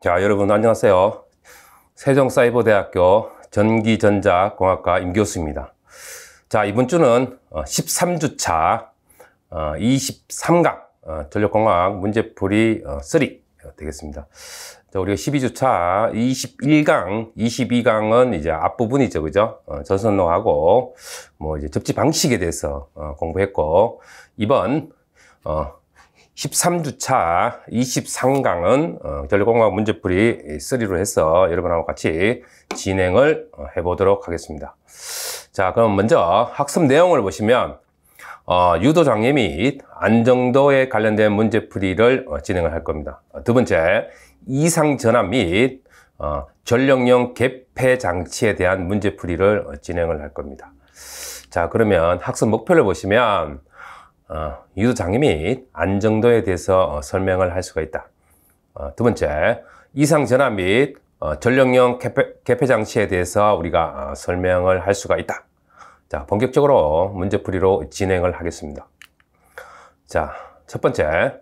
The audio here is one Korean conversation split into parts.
자, 여러분 안녕하세요. 세종사이버대학교 전기전자공학과 임교수입니다. 자, 이번 주는 13주차 23강 전력공학 문제풀이 3 되겠습니다. 자, 우리가 12주차 21강, 22강은 이제 앞부분이죠, 그죠? 전선로하고 뭐 이제 접지 방식에 대해서 공부했고, 이번 13주차 23강은 전력공학 문제풀이 3로 해서 여러분하고 같이 진행을 해보도록 하겠습니다. 자, 그럼 먼저 학습 내용을 보시면 유도장애 및 안정도에 관련된 문제풀이를 진행을 할 겁니다. 두 번째, 이상전압 및 전력용 개폐 장치에 대한 문제풀이를 진행을 할 겁니다. 자, 그러면 학습 목표를 보시면 유도장애 및 안정도에 대해서 설명을 할 수가 있다. 두 번째, 이상전압 및 전력용 개폐 장치에 대해서 우리가 설명을 할 수가 있다. 자, 본격적으로 문제풀이로 진행을 하겠습니다. 자, 첫 번째,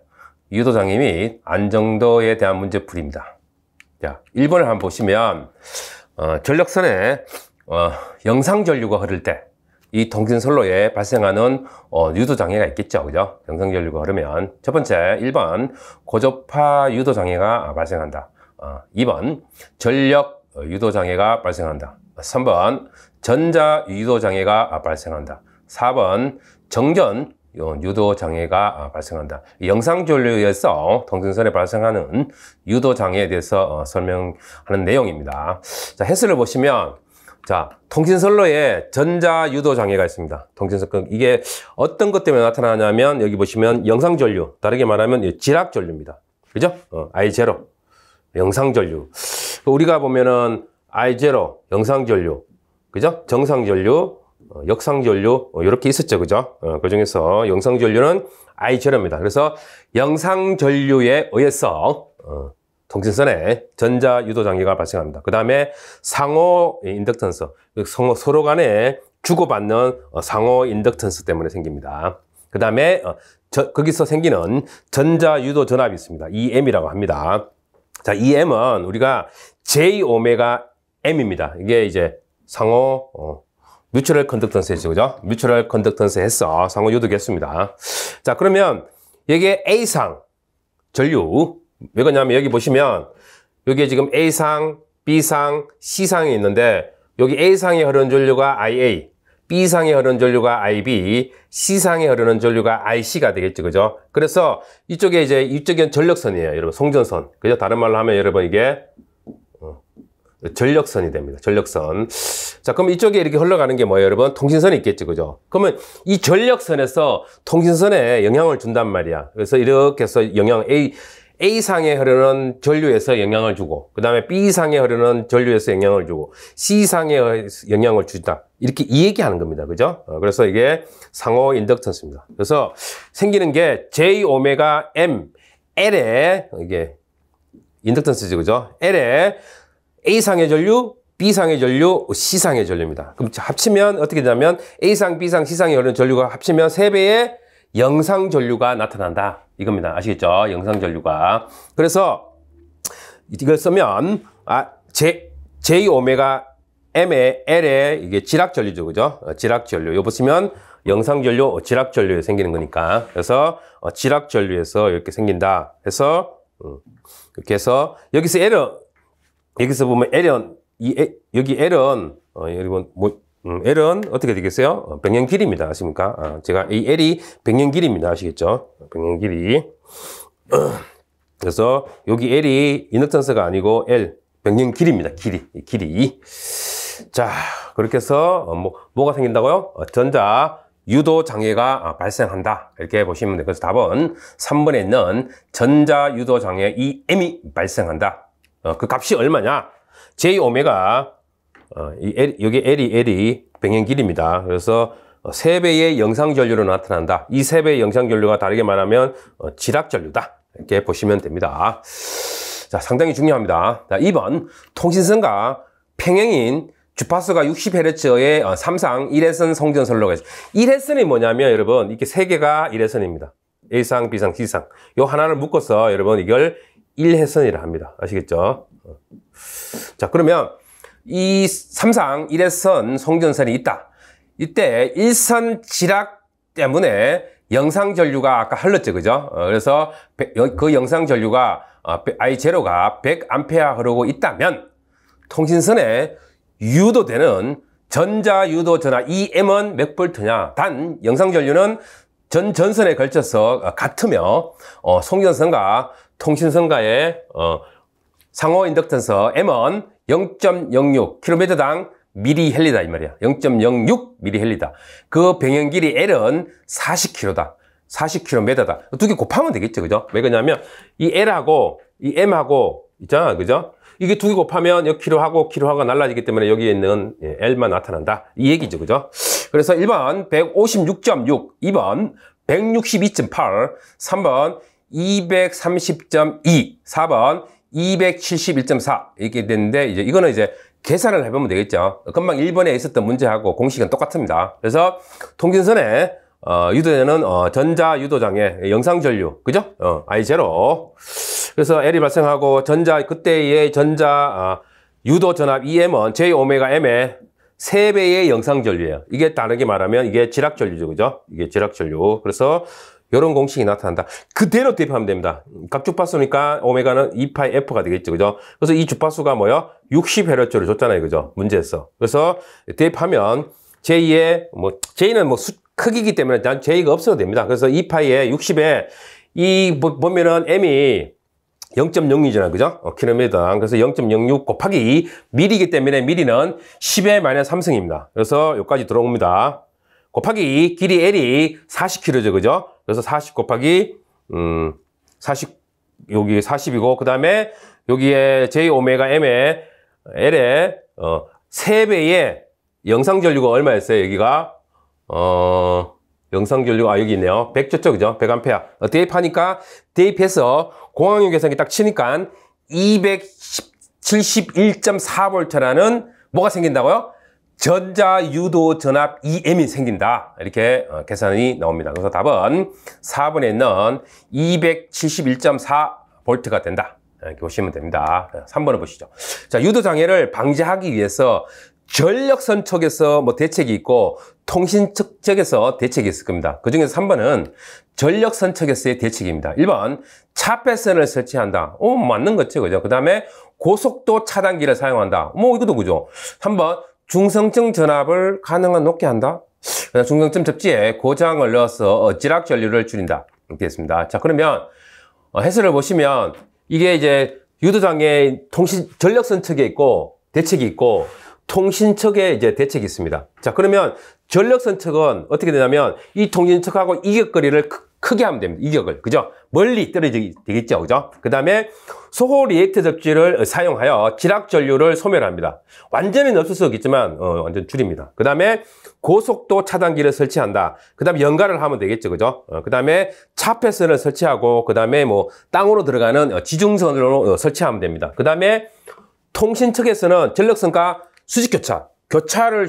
유도장애 및 안정도에 대한 문제풀이입니다. 자, 1번을 한번 보시면 전력선에 영상전류가 흐를 때 이 통신선로에 발생하는 유도장애가 있겠죠, 그죠? 영상전류가 흐르면 첫 번째 1번 고저파 유도장애가 발생한다. 2번 전력 유도장애가 발생한다. 3번 전자 유도장애가 발생한다. 4번 정전 유도장애가 발생한다. 영상전류에서 통신선에 발생하는 유도장애에 대해서 설명하는 내용입니다. 자, 해설을 보시면, 자, 통신선로에 전자 유도장애가 있습니다. 통신선, 이게 어떤 것 때문에 나타나냐면, 여기 보시면 영상전류, 다르게 말하면 지락전류입니다. 그죠? I0, 영상전류. 우리가 보면은 I0, 영상전류, 그죠? 정상전류, 역상전류, 이렇게 있었죠, 그죠? 그 중에서 영상전류는 I0입니다. 그래서 영상전류에 의해서 통신선에 전자 유도장애가 발생합니다. 그 다음에 상호 인덕턴스, 서로 간에 주고받는 상호 인덕턴스 때문에 생깁니다. 그 다음에 거기서 생기는 전자 유도 전압이 있습니다. EM이라고 합니다. 자, EM은 우리가 J오메가 M입니다. 이게 이제 상호 뮤추럴 컨덕턴스죠, 그죠? 뮤추럴 컨덕턴스 해서 상호 유도겠습니다. 자, 그러면 여기에 A상 전류, 왜 그러냐면 여기 보시면 여기에 지금 A상, B상, C상이 있는데 여기 A상에 흐르는 전류가 IA, B상에 흐르는 전류가 IB, C상에 흐르는 전류가 IC가 되겠죠, 그죠? 그래서 이쪽에 이제 이쪽은 전력선이에요, 여러분. 송전선. 그죠? 다른 말로 하면 여러분 이게 전력선이 됩니다. 전력선. 자, 그럼 이쪽에 이렇게 흘러가는 게 뭐예요, 여러분? 통신선이 있겠죠, 그죠? 그러면 이 전력선에서 통신선에 영향을 준단 말이야. 그래서 이렇게 해서 A상에 흐르는 전류에서 영향을 주고, 그 다음에 B상에 흐르는 전류에서 영향을 주고, C상에 영향을 주다. 이렇게 이 얘기하는 겁니다. 그죠? 그래서 이게 상호 인덕턴스입니다. 그래서 생기는 게 J오메가 M, L에, 이게 인덕턴스죠, 그죠? L에 A상의 전류, B상의 전류, C상의 전류입니다. 그럼 합치면 어떻게 되냐면 A상, B상, C상에 흐르는 전류가 합치면 3배의 영상전류가 나타난다. 이겁니다. 아시겠죠? 영상전류가. 그래서 이걸 쓰면 J 오메가 M의 L에 이게 지락전류죠, 그죠? 지락전류. 이거 보시면 영상전류, 지락전류에 생기는 거니까. 그래서 지락전류에서 이렇게 생긴다. 해서 이렇게 해서 여기서 여기서 보면 L은 여기 L은 여러분 L은 어떻게 되겠어요? 병행 길이입니다. 아십니까? 제가 이 L이 병행 길이입니다. 아시겠죠? 병행 길이. 그래서 여기 L이 인덕턴스가 아니고 L, 병행 길이입니다. 길이. 자, 그렇게 해서 뭐가 생긴다고요? 전자 유도 장애가 발생한다. 이렇게 보시면 돼요. 그래서 답은 3번에 있는 전자 유도 장애 EM이 발생한다. 그 값이 얼마냐? J 오메가 여기 L이 병행 길이입니다. 그래서 3배의 영상전류로 나타난다. 이 3배의 영상전류가 다르게 말하면 지락전류다. 이렇게 보시면 됩니다. 자, 상당히 중요합니다. 자, 2번 통신선과 평행인 주파수가 60Hz의 3상 1회선 송전선로가 있어요. 1회선이 뭐냐면 여러분 이렇게 3개가 1회선입니다. A상, B상, C상 요 하나를 묶어서 여러분 이걸 1해선이라 합니다. 아시겠죠? 자, 그러면 이 삼상 1해선 송전선이 있다. 이때 일선 지락 때문에 영상전류가 아까 흘렀죠, 그죠? 그래서 그 영상전류가 I0가 100A 흐르고 있다면 통신선에 유도되는 전자유도전압 EM은 몇 볼트냐? 단 영상전류는 전선에 걸쳐서 같으며 송전선과 통신선과의 상호 인덕턴스 M은 0.06km당 미리헬리다 이 말이야. 0.06 미리헬리다. 그 병행 길이 L은 40km다. 40km다. 두 개 곱하면 되겠죠, 그죠? 왜 그러냐면 이 L하고 이 M하고 있잖아, 그죠? 이게 두 개 곱하면 여기 km하고 날라지기 때문에 여기에 있는 L만 나타난다. 이 얘기죠, 그죠? 그래서 1번 156.6, 2번 162.8, 3번 230.2, 4번 271.4 이렇게 됐는데 이제 이거는 이제 계산을 해보면 되겠죠. 금방 1번에 있었던 문제하고 공식은 똑같습니다. 그래서 통신선에 유도되는 전자유도장애 영상전류, 그죠? I0. 그래서 L이 발생하고 그때의 전자 유도전압 EM은 JωM의 3배의 영상전류예요. 이게 다르게 말하면 이게 지락전류죠, 그죠? 이게 지락전류. 그래서 이런 공식이 나타난다. 그대로 대입하면 됩니다. 각주파수니까 오메가는 2파이 F가 되겠죠, 그죠? 그래서 이 주파수가 뭐요? 60Hz를 줬잖아요, 그죠? 문제에서. 그래서 대입하면 J의 J는 크기이기 때문에 J가 없어도 됩니다. 그래서 2파이에 60에 보면은 M이 0.02잖아, 그죠? 킬로미터. 그래서 0.06 곱하기 2 미리이기 때문에 미리는 10의 마이너스 3승입니다. 그래서 여기까지 들어옵니다. 곱하기 2 길이 L이 40km죠, 그죠? 그래서 40 곱하기 40 여기 40이고 그 다음에 여기에 JωM의 L의 3배의 영상전류가 얼마였어요? 여기가 영상전류가 여기 있네요. 100 줬죠, 그죠? 100A. 대입하니까 대입해서 공항용 계산기 딱 치니까 271.4V라는 뭐가 생긴다고요? 전자유도전압 EM이 생긴다. 이렇게 계산이 나옵니다. 그래서 답은 4번에 있는 271.4V가 된다. 이렇게 보시면 됩니다. 3번을 보시죠. 자, 유도장애를 방지하기 위해서 전력선 쪽에서 대책이 있고 통신 쪽에서 대책이 있을 겁니다. 그 중에서 3번은 전력선 쪽에서의 대책입니다. 1번 차폐선을 설치한다. 맞는 거죠, 그죠? 그 다음에 고속도 차단기를 사용한다. 이것도 그죠? 3번 중성층 전압을 가능한 높게 한다. 중성층 접지에 고장을 넣어서 지락 전류를 줄인다. 이렇게 했습니다. 자, 그러면 해설을 보시면 이게 이제 유도장애 전력선 측에 있고 대책이 있고 통신 측에 이제 대책이 있습니다. 자, 그러면 전력선 측은 어떻게 되냐면 이 통신 측하고 이격거리를 크게 하면 됩니다. 이격을. 그죠? 멀리 떨어지게 되겠죠. 그죠? 그 다음에 소호 리액터 접지를 사용하여 지락 전류를 소멸합니다. 완전히는 없을 수 있겠지만, 완전 줄입니다. 그 다음에 고속도 차단기를 설치한다. 그 다음에 연가를 하면 되겠죠. 그죠? 그 다음에 차폐선을 설치하고, 그 다음에 땅으로 들어가는 지중선으로 설치하면 됩니다. 그 다음에 통신 측에서는 전력선과 수직교차로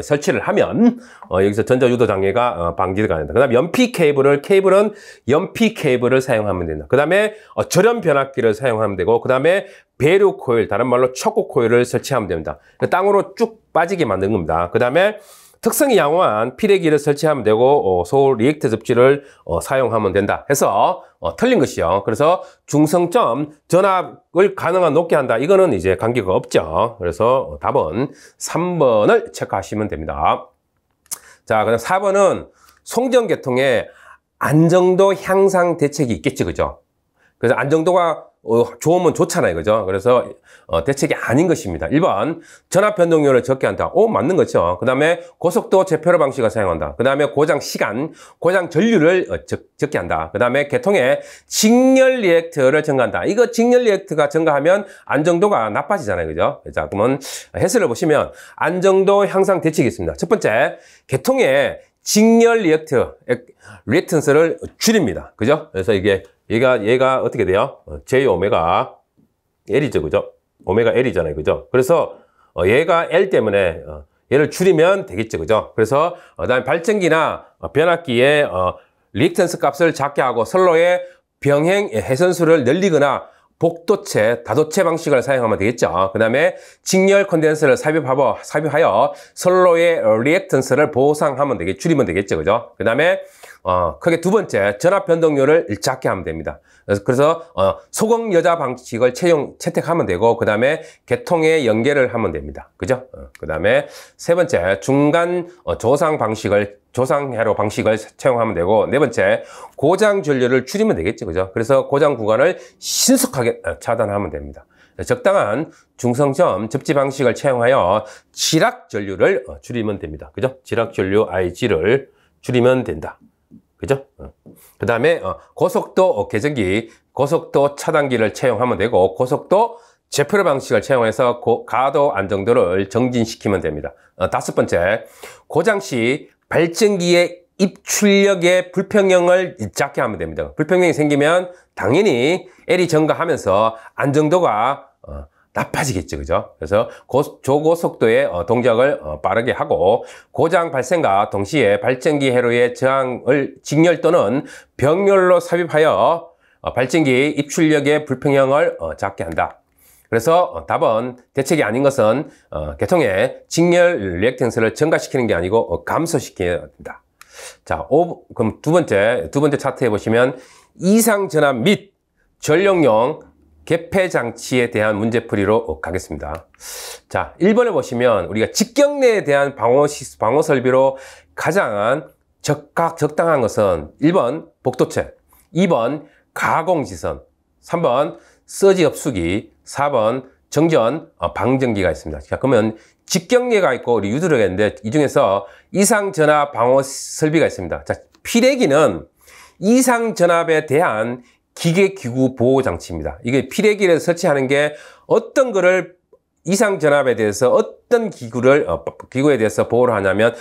설치를 하면 여기서 전자유도장애가 방지가 된다. 그 다음에 케이블은 연피 케이블을 사용하면 된다. 그 다음에 절연 변압기를 사용하면 되고 그 다음에 배류 코일, 다른 말로 초코 코일을 설치하면 됩니다. 땅으로 쭉 빠지게 만든 겁니다. 그 다음에 특성이 양호한 피레기를 설치하면 되고 소호 리액터 접지를 사용하면 된다 해서 틀린 것이요. 그래서 중성점 전압을 가능한 높게 한다. 이거는 이제 관계가 없죠. 그래서 답은 3번을 체크하시면 됩니다. 자, 그다음 4번은 송전계통에 안정도 향상 대책이 있겠지, 그죠? 그래서 안정도가 좋으면 좋잖아요, 그죠? 그래서 대책이 아닌 것입니다. 1번 전압 변동률을 적게 한다. 맞는 거죠. 그 다음에 고속도 제표로 방식을 사용한다. 그 다음에 고장 시간, 고장 전류를 적게 한다. 그 다음에 계통에 직렬 리액터를 증가한다. 이거 직렬 리액터가 증가하면 안정도가 나빠지잖아요, 그죠? 자, 그러면 해설을 보시면 안정도 향상 대책이 있습니다. 첫 번째, 계통에 직렬 리액턴스를 줄입니다. 그죠? 그래서 얘가 어떻게 돼요? JωM가 L이죠, 그죠? 오메가 L이잖아요, 그죠? 그래서 얘가 L 때문에 얘를 줄이면 되겠죠, 그죠? 그래서 그다음에 발전기나 변압기에 리액턴스 값을 작게 하고 선로의 병행 해선수를 늘리거나 복도체, 다도체 방식을 사용하면 되겠죠. 그 다음에 직렬 콘덴서를 삽입하여 선로의 리액턴스를 보상하면 줄이면 되겠죠. 그죠? 그 다음에 크게 두 번째, 전압 변동률을 작게 하면 됩니다. 그래서 소극 여자 방식을 채택하면 되고, 그 다음에 계통의 연계를 하면 됩니다. 그죠? 그 다음에 세 번째, 중간 조상회로 방식을 채용하면 되고, 네 번째, 고장 전류를 줄이면 되겠죠. 그죠? 그래서 고장 구간을 신속하게 차단하면 됩니다. 적당한 중성점 접지 방식을 채용하여 지락 전류를 줄이면 됩니다. 그죠? 지락 전류 IG를 줄이면 된다. 그죠? 그 다음에 고속도 개전기, 고속도 차단기를 채용하면 되고, 고속도 제프로 방식을 채용해서 가도 안정도를 정진시키면 됩니다. 다섯 번째, 고장 시 발전기의 입출력의 불평형을 작게 하면 됩니다. 불평형이 생기면 당연히 L이 증가하면서 안정도가 나빠지겠죠. 그죠? 그래서 조고속도의 동작을 빠르게 하고, 고장 발생과 동시에 발전기 회로의 저항을 직렬 또는 병렬로 삽입하여 발전기 입출력의 불평형을 작게 한다. 그래서 답은 대책이 아닌 것은 계통의 직렬 리액턴스를 증가시키는 게 아니고 감소시켜야 된다. 자, 그럼 두 번째 차트에 보시면 이상 전압 및 전력용 개폐 장치에 대한 문제풀이로 가겠습니다. 자, 1번을 보시면 우리가 직경내에 대한 방어 설비로 가장 적당한 것은 1번 복도체, 2번 가공지선, 3번 서지 흡수기, 4번 정전 방전기가 있습니다. 자, 그러면 직경내가 있고 우리 유도력이 있는데 이 중에서 이상 전압 방어 설비가 있습니다. 자, 피레기는 이상 전압에 대한 기계기구 보호장치입니다. 이게 피레기를 설치하는 게 어떤 거를 이상 전압에 대해서 어떤 기구에 대해서 보호를 하냐면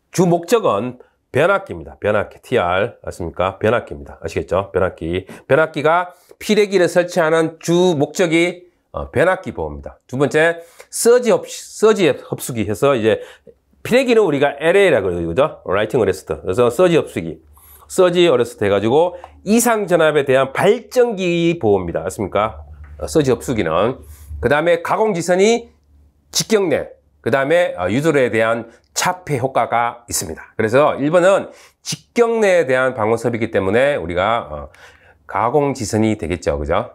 주 목적은 변압기입니다. 변압기, TR, 아십니까? 변압기입니다. 아시겠죠? 변압기. 변압기가 피레기를 설치하는 주 목적이 변압기 보호입니다. 두 번째, 서지 흡수기 해서 이제 피레기는 우리가 LA라고 그러죠? 라이팅 어레스트. 그래서 서지 흡수기. 서지 어레스트 해가지고 이상 전압에 대한 발전기 보호입니다. 맞습니까? 서지 흡수기는. 그 다음에 가공지선이 직경내. 그 다음에 유도로에 대한 차폐 효과가 있습니다. 그래서 1번은 직경내에 대한 방어섭이기 때문에 우리가 가공지선이 되겠죠. 그죠?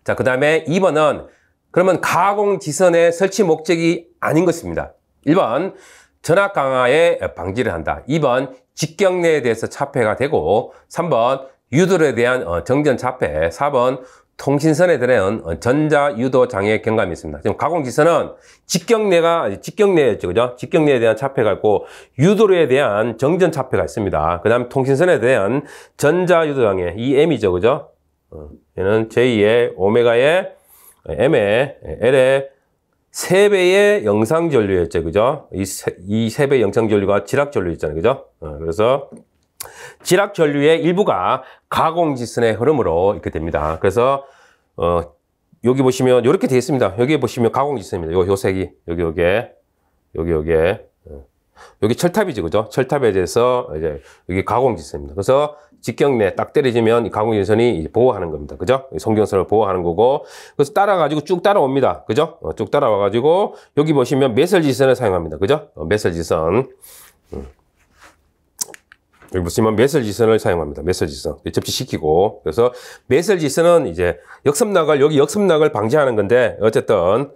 자, 그 다음에 2번은 그러면 가공지선의 설치 목적이 아닌 것입니다. 1번 전압 강화에 방지를 한다. 2번 직경내에 대해서 차폐가 되고, 3번 유도로에 대한 정전 차폐, 4번 통신선에 대한 전자 유도 장애 경감이 있습니다. 지금 가공지선은 직경내였죠. 그죠? 직경내에 대한 차폐가 있고, 유도로에 대한 정전 차폐가 있습니다. 그 다음에 통신선에 대한 전자 유도 장애, 이 M이죠. 그죠? 얘는 J의 오메가의 M의 L의 3배의 영상전류였죠. 그죠? 이 3배의 영상전류가 지락전류 있잖아요. 그죠? 그래서 지락전류의 일부가 가공지선의 흐름으로 이렇게 됩니다. 그래서, 여기 보시면, 이렇게 되어 있습니다. 여기 보시면 가공지선입니다. 요 색이, 여기 철탑이죠. 그죠? 철탑에 대해서 이제 여기 가공지선입니다. 그래서 직경내 딱 때려지면 이 가공지선이 보호하는 겁니다. 그죠? 송경선을 보호하는 거고. 그래서 따라가지고 쭉 따라옵니다. 그죠? 쭉 따라와가지고 여기 보시면 매설지선을 사용합니다. 그죠? 매설지선. 여기 보시면 매설지선을 사용합니다. 매설지선. 접지시키고. 그래서 매설지선은 이제 여기 역습락을 방지하는 건데, 어쨌든,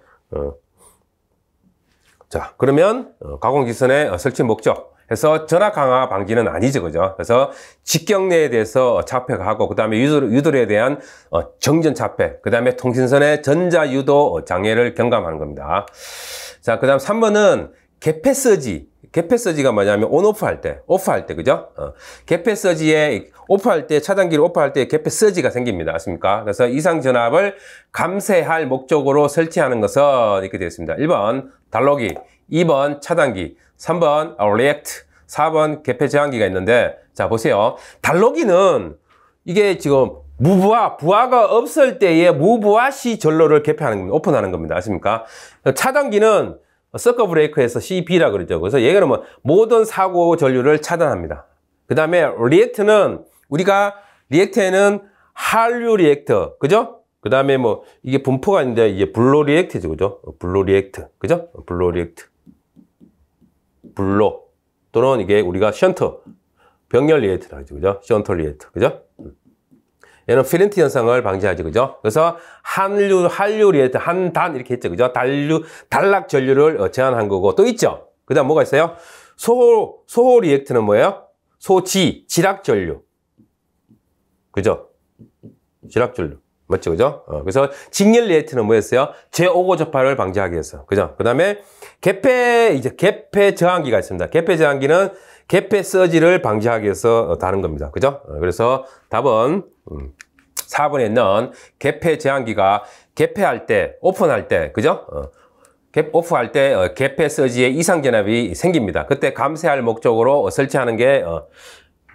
자, 그러면 가공지선의 설치 목적 해서 전압 강화 방지는 아니죠. 그죠? 그래서 직경내에 대해서 차폐가 하고, 그 다음에 유도로에 대한 정전 차폐, 그 다음에 통신선의 전자 유도 장애를 경감하는 겁니다. 자, 그 다음 3번은 개폐서지가 뭐냐면 오프 할 때, 그죠? 개폐서지에 오프할 때, 차단기를 오프할 때 개폐서지가 생깁니다. 아십니까? 그래서 이상 전압을 감쇄할 목적으로 설치하는 것은 이렇게 되어 있습니다. 1번 달로기, 2번 차단기, 3번 리액트, 4번 개폐 저항기가 있는데, 자, 보세요. 달로기는 이게 지금 부하가 없을 때의 무부하 시 전로를 개폐하는 겁니다. 오픈하는 겁니다. 아십니까? 차단기는 서커 브레이커에서 CB라 그러죠. 그래서 얘는 뭐 모든 사고 전류를 차단합니다. 그 다음에 리액트는 리액터에는 한류 리액터, 그죠? 그 다음에 뭐, 이게 분포가 있는데, 이게 블로 리액트죠, 그죠? 블로 리액트. 그죠? 블로 리액트. 블로. 또는 이게 우리가 션터. 병렬 리액트라 하죠, 그죠? 션터 리액트. 그죠? 얘는 피렌트 현상을 방지하죠, 그죠? 그래서 한류 리액트, 한단 이렇게 했죠, 그죠? 단락 전류를 제한한 거고, 또 있죠? 그 다음 뭐가 있어요? 소호 리액트는 뭐예요? 지락 전류. 그죠? 지락 전류. 맞죠, 그죠? 그래서 직렬 리액트는 뭐였어요? 재오고 접합을 방지하기 위해서. 그죠? 그 다음에 개폐 저항기가 있습니다. 개폐 저항기는 개폐 서지를 방지하기 위해서 다른 겁니다. 그죠? 그래서 답은 4번에 있는 개폐 저항기가 개폐할 때, 오픈할 때, 그죠? 오프할 때 개폐 서지의 이상 전압이 생깁니다. 그때 감쇄할 목적으로 설치하는 게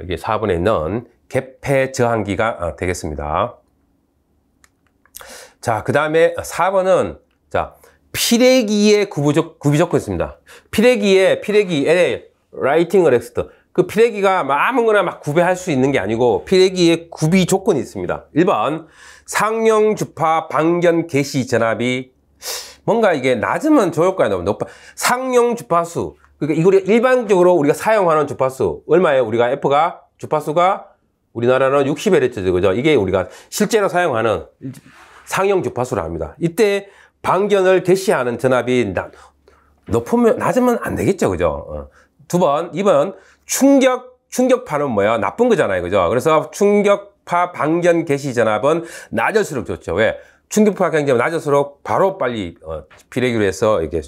여기 4번에 있는 개폐 저항기가 되겠습니다. 자, 그 다음에 4번은 자, 피레기의 구비 조건이 있습니다. 피레기 LA 라이팅 어렉스트. 그 피레기가 아무거나 막 구배할 수 있는 게 아니고 피레기의 구비 조건이 있습니다. 1번 상용 주파 방견 개시 전압이 뭔가 이게 낮으면 저효과가 너무 높아. 상용 주파수. 그러니까 이거 일반적으로 우리가 사용하는 주파수 얼마예요? 우리가 F가 주파수가 우리나라는 60Hz 그죠? 이게 우리가 실제로 사용하는 상용 주파수라 합니다. 이때 방견을 개시하는 전압이 낮으면 안 되겠죠, 그죠? 2번 충격파는 뭐야? 나쁜 거잖아요, 그죠? 그래서 충격파 방견 개시 전압은 낮을수록 좋죠. 왜? 충격파 경쟁이 낮을수록 바로 빨리 피레기로 해서 이렇게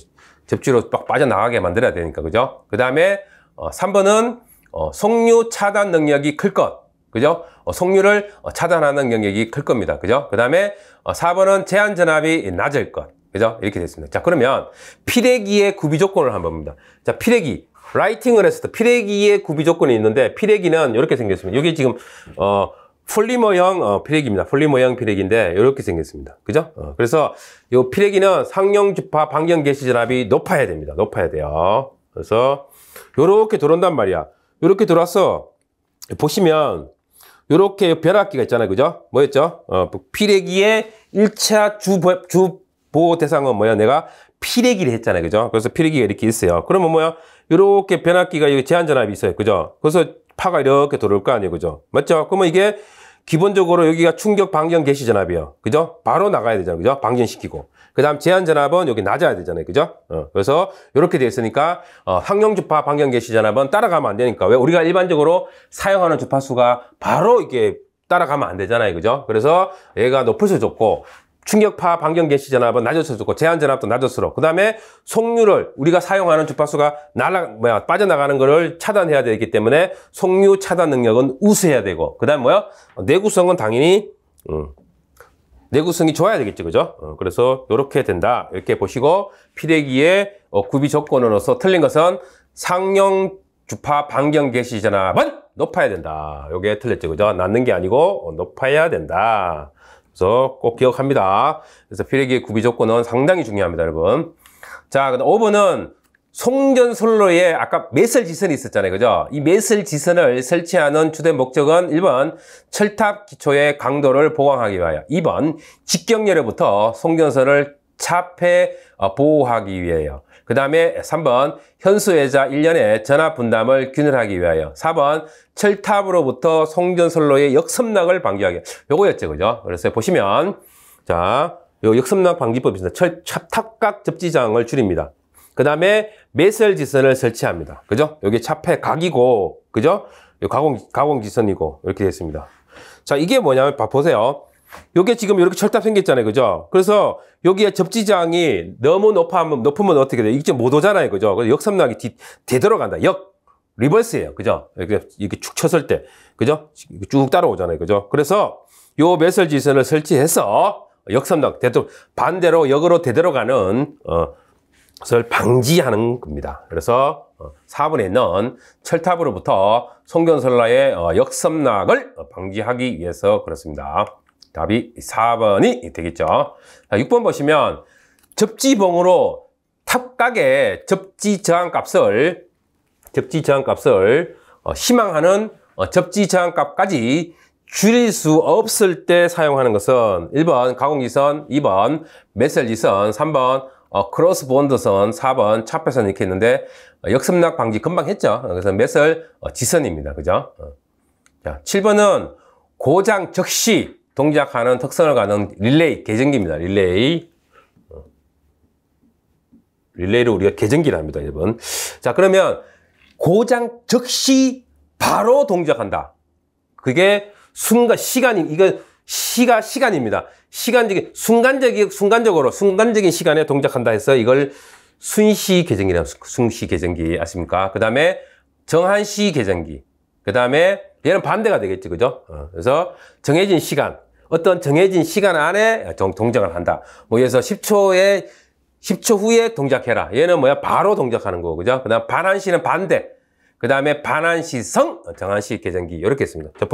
접지로 빡 빠져나가게 만들어야 되니까, 그죠? 그 다음에 3번은 속류 차단 능력이 클 것, 그죠? 속류를 차단하는 능력이 클 겁니다, 그죠? 그 다음에 4번은 제한 전압이 낮을 것, 그죠? 이렇게 됐습니다. 자, 그러면 피레기의 구비 조건을 한번 봅니다. 자, 피레기 라이팅을 했을 때 피레기의 구비 조건이 있는데 피레기는 이렇게 생겼습니다. 여기 지금 폴리머형 피레기입니다. 폴리머형 피레기인데 이렇게 생겼습니다. 그죠? 그래서 이 피레기는 상용 주파 방견 개시 전압이 높아야 됩니다. 높아야 돼요. 그래서 이렇게 들어온단 말이야. 이렇게 들어와서 보시면 이렇게 벼락기가 있잖아요. 그죠? 뭐였죠? 피레기의 1차 주보 대상은 뭐야? 내가 피레기를 했잖아요. 그죠? 그래서 피레기가 이렇게 있어요. 그러면 뭐야? 이렇게 변압기가 여기 제한 전압이 있어요. 그죠? 그래서 파가 이렇게 들어올 거 아니에요. 그죠? 맞죠? 그러면 이게 기본적으로 여기가 충격 방견 개시 전압이에요. 그죠? 바로 나가야 되잖아요. 그죠? 방전시키고. 그 다음 제한 전압은 여기 낮아야 되잖아요. 그죠? 그래서 이렇게 돼 있으니까, 상용 주파 방견 개시 전압은 따라가면 안 되니까. 왜? 우리가 일반적으로 사용하는 주파수가 바로 이게 따라가면 안 되잖아요. 그죠? 그래서 얘가 높을수록 좋고, 충격파 방견 개시 전압은 낮을수록 좋고 제한 전압도 낮을수록 그 다음에 속류를 우리가 사용하는 주파수가 빠져나가는 거를 차단해야 되기 때문에 속류 차단 능력은 우수해야 되고 그 다음 뭐야? 내구성은 당연히 내구성이 좋아야 되겠죠, 그죠? 그래서 이렇게 된다 이렇게 보시고 피레기의 구비 조건으로서 틀린 것은 상용 주파 방견 개시 전압은 높아야 된다. 이게 틀렸죠, 그죠? 낮는 게 아니고 높아야 된다. 그래서 꼭 기억합니다. 그래서 피레기의 구비 조건은 상당히 중요합니다, 여러분. 자, 5번은 송전솔로에 아까 매설지선이 있었잖아요, 그죠? 이 매설지선을 설치하는 주된 목적은 1번 철탑 기초의 강도를 보강하기 위하여 2번 직경열로부터 송전선을 차폐 보호하기 위하여 그 다음에 3번 현수외자 1년의 전압 분담을 균일하기 위하여 4번 철탑으로부터 송전선로의 역섬락을 방지하기 위하여 요거였죠, 그죠? 그래서 보시면 자, 요 역섬락 방지법이 있습니다. 탑각 접지장을 줄입니다. 그 다음에 매설지선을 설치합니다. 그죠? 여기 차폐 각이고 그죠? 요 가공지선이고 이렇게 되어 있습니다. 자, 이게 뭐냐면 보세요. 요게 지금 이렇게 철탑 생겼잖아요. 그죠? 그래서 여기에 접지장이 너무 높으면 어떻게 돼요? 이게 못 오잖아요. 그죠? 그래서 역섬락이 되돌아간다. 리버스예요. 그죠? 이렇게 축 쳤을 때. 그죠? 쭉 따라오잖아요. 그죠? 그래서 요 매설지선을 설치해서 역섬락, 반대로 역으로 되돌아가는, 것을 방지하는 겁니다. 그래서 4번에 있는 철탑으로부터 송전선로의 역섬락을 방지하기 위해서 그렇습니다. 답이 4번이 되겠죠. 자, 6번 보시면 접지봉으로 탑각의 접지 저항값을 희망하는 접지 저항값까지 줄일 수 없을 때 사용하는 것은 1번 가공지선, 2번 메셀지선, 3번 크로스 본드선, 4번 차폐선 이렇게 있는데 역습락 방지 금방 했죠. 그래서 메셀 지선입니다. 그죠? 자, 7번은 고장 즉시 동작하는 특성을 가는 릴레이 계전기입니다. 릴레이를 우리가 계전기라 합니다, 여러분. 자, 그러면 고장 즉시 바로 동작한다. 그게 이거 시간입니다. 순간적인 시간에 동작한다 해서 이걸 순시 계전기라고 합니다. 순시 계전기 아십니까? 그 다음에 정한시 계전기. 그 다음에 얘는 반대가 되겠죠. 그죠? 그래서 정해진 시간, 어떤 정해진 시간 안에 동작을 한다. 뭐, 예를 들어서 10초 후에 동작해라. 얘는 뭐야? 바로 동작하는 거고, 그죠? 그 다음 반한시는 반대. 그 다음에 반한시성, 정한시 계전기. 이렇게 있습니다. 자,